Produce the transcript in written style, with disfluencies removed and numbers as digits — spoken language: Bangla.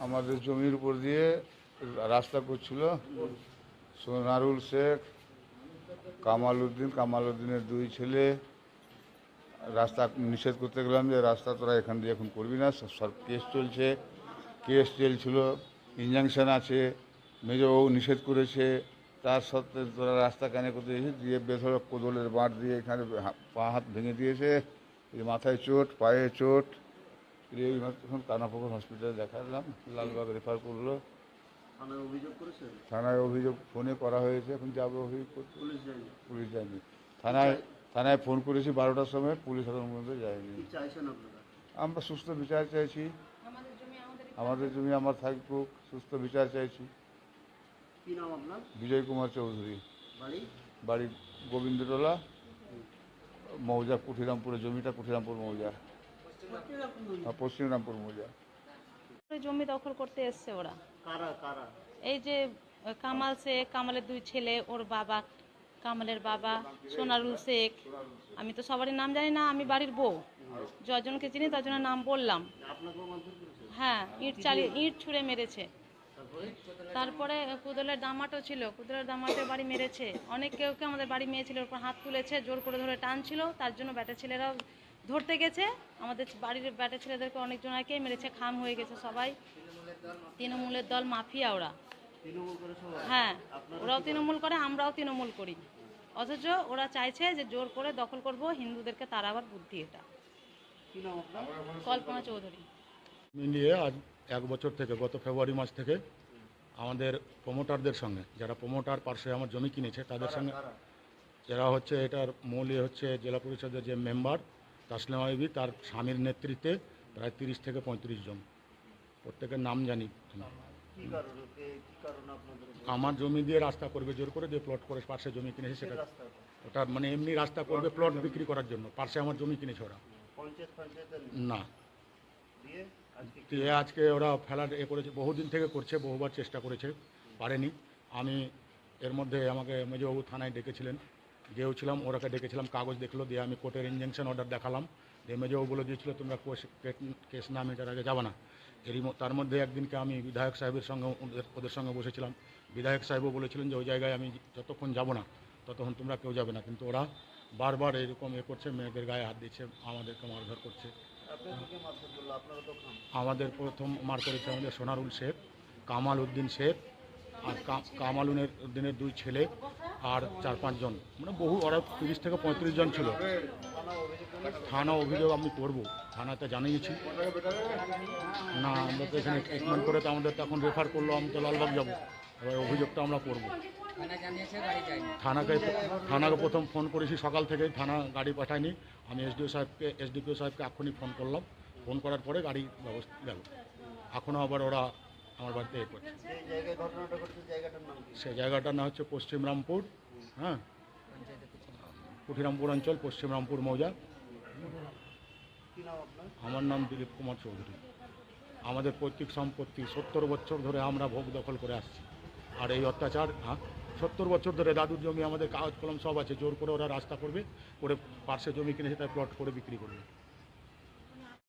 আমাদের জমির উপর দিয়ে রাস্তা করছিল সোনারুল শেখ, কামাল উদ্দিনের দুই ছেলে। রাস্তা নিষেধ করতে গেলাম যে রাস্তা তোরা এখান দিয়ে এখন করবি না, সব কেস চলছে। কেস চলছিল, ইনজাংশন আছে, মেজবাবু নিষেধ করেছে, তার সত্ত্বে তোরা রাস্তা কেন করতে দিয়েছিস? দিয়ে বেধড়ক কোদলের বাঁট দিয়ে এখানে পা হাত ভেঙে দিয়েছে, এই মাথায় চোট, পায়ে চোট। এই এখন কানাপুকুর হসপিটালে দেখালাম, লালবাগ রেফার করলো। থানায় অভিযোগ ফোনে করা হয়েছে, এখন যাবে অভিযোগ করতে। পুলিশ যায়নি। থানায় ফোন করেছি 12টার সময়, পুলিশ এখন পর্যন্ত যায়নি। আমরা সুস্থ বিচার চাইছি, আমাদের জমি আমার থাকুক, সুস্থ বিচার চাইছি। বিজয় কুমার চৌধুরী, বাড়ি গোবিন্দটোলা, মৌজা কুঠিরামপুরের জমিটা, কুঠিরামপুর মৌজা, পশ্চিম রামপুর মৌজা। জমি দখল করতে এসছে ওরা। এই যে কামাল শেখ, কামালের দুই ছেলে, ওর বাবা, কামালের বাবা সোনারুল শেখ। আমি তো সবারই নাম জানি না, আমি বাড়ির বউ, যজনকে চিনি তজনের নাম বললাম। হ্যাঁ, ইট ছুঁড়ে মেরেছে। তারপরে কুদলের দামাটও ছিল, কুদলের দামাটের বাড়ি মেরেছে। অনেক কেউ আমাদের বাড়ি মেয়ে ছিল, ওপর হাত তুলেছে, জোর করে ধরে টানছিল, তার জন্য ব্যাটা ছেলেরাও ধরতে গেছে। আমাদের বাড়ির ব্যাটা ছেলেদেরকে অনেকজনকেই মেরেছে, খাম হয়ে গেছে সবাই। তৃণমূলের দল, মাফিয়া ওরা। হ্যাঁ, ওরাও তৃণমূল করে, আমরাও তৃণমূল করি, অথচ ওরা চাইছে যে জোর করে দখল করব, হিন্দুদেরকে তাড়াবার বুদ্ধি এটা। কল্পনা চৌধুরী। মিলিয়ে আজ 1 বছর থেকে, গত ফেব্রুয়ারি মাস থেকে আমাদের প্রমোটারদের সঙ্গে, যারা প্রমোটার পার্শ্বে আমার জমি কিনেছে তাদের সঙ্গে, যারা হচ্ছে এটার মূল হচ্ছে জেলা পরিষদের যে মেম্বার তাসলিমা বিবি, তার স্বামীর নেতৃত্বে প্রায় 30 থেকে 35 জন, প্রত্যেকের নাম জানি। আমার জমি দিয়ে রাস্তা করবে জোর করে, দিয়ে প্লট করে পার্শ্বে জমি কিনেছে, সেটা ওটা মানে এমনি রাস্তা করবে প্লট বিক্রি করার জন্য। পার্শ্বে আমার জমি কিনেছে ওরা না দিয়ে আজকে ওরা ফেলার করেছে, বহুদিন থেকে করছে, বহুবার চেষ্টা করেছে, পারেনি। আমি এর মধ্যে আমাকে মেজবাবু থানায় ডেকেছিলেন, গিয়েছিলাম, ওরাকে ডেকেছিলাম, কাগজ দেখলো, দিয়ে আমি কোর্টের ইনজাংশন অর্ডার দেখালাম, দিয়ে মেজবাবু বলে দিয়েছিল তোমরা কেস না মেটার আগে যাবে না। তার মধ্যে একদিনকে আমি বিধায়ক সাহেবের সঙ্গে ওদের সঙ্গে বসেছিলাম। বিধায়ক সাহেবও বলেছিলেন যে ওই জায়গায় আমি যতক্ষণ যাব না ততক্ষণ তোমরা কেউ যাবে না, কিন্তু ওরা বারবার এরকম করছে, মেয়েদের গায়ে হাত দিচ্ছে, আমাদেরকে মারধর করছে। আমাদের প্রথম মার করেছে আমাদের সোনারুল শেখ, কামাল উদ্দিন শেখ, আর কামাল উদ্দিনের দুই ছেলে, আর 4-5 জন, মানে বহু, ওরা 30 থেকে 35 জন ছিল। থানা অভিযোগ আমি করব, থানাতে জানিয়েছি না, আমরা তো এখানে ট্রিটমেন্ট করে তো আমাদের তখন রেফার করলো, আমি তো লালবাগ যাবো, এবার অভিযোগটা আমরা করব। থানাকে প্রথম ফোন করেছি, সকাল থেকেই থানা গাড়ি পাঠায়নি। আমি এসডিপিও সাহেবকে এখনই ফোন করলাম, ফোন করার পরে গাড়ি ব্যবস্থা গেল। এখনও আবার ওরা আমার বাড়িতে করছে। সেই জায়গাটার নাম হচ্ছে পশ্চিম রামপুর, হ্যাঁ, কুঠিরামপুর অঞ্চল, পশ্চিম রামপুর মৌজা। আমার নাম দিলীপ কুমার চৌধুরী। আমাদের পৈতৃক সম্পত্তি 70 বছর ধরে আমরা ভোগ দখল করে আসছি, আর এই অত্যাচার, 70 বছর ধরে দাদুর জমি, আমাদের কাগজ কলম সব আছে, জোর করে ওরা রাস্তা করবে, করে পার্শ্বে জমি কিনেছে, তাই প্লট করে বিক্রি করবে।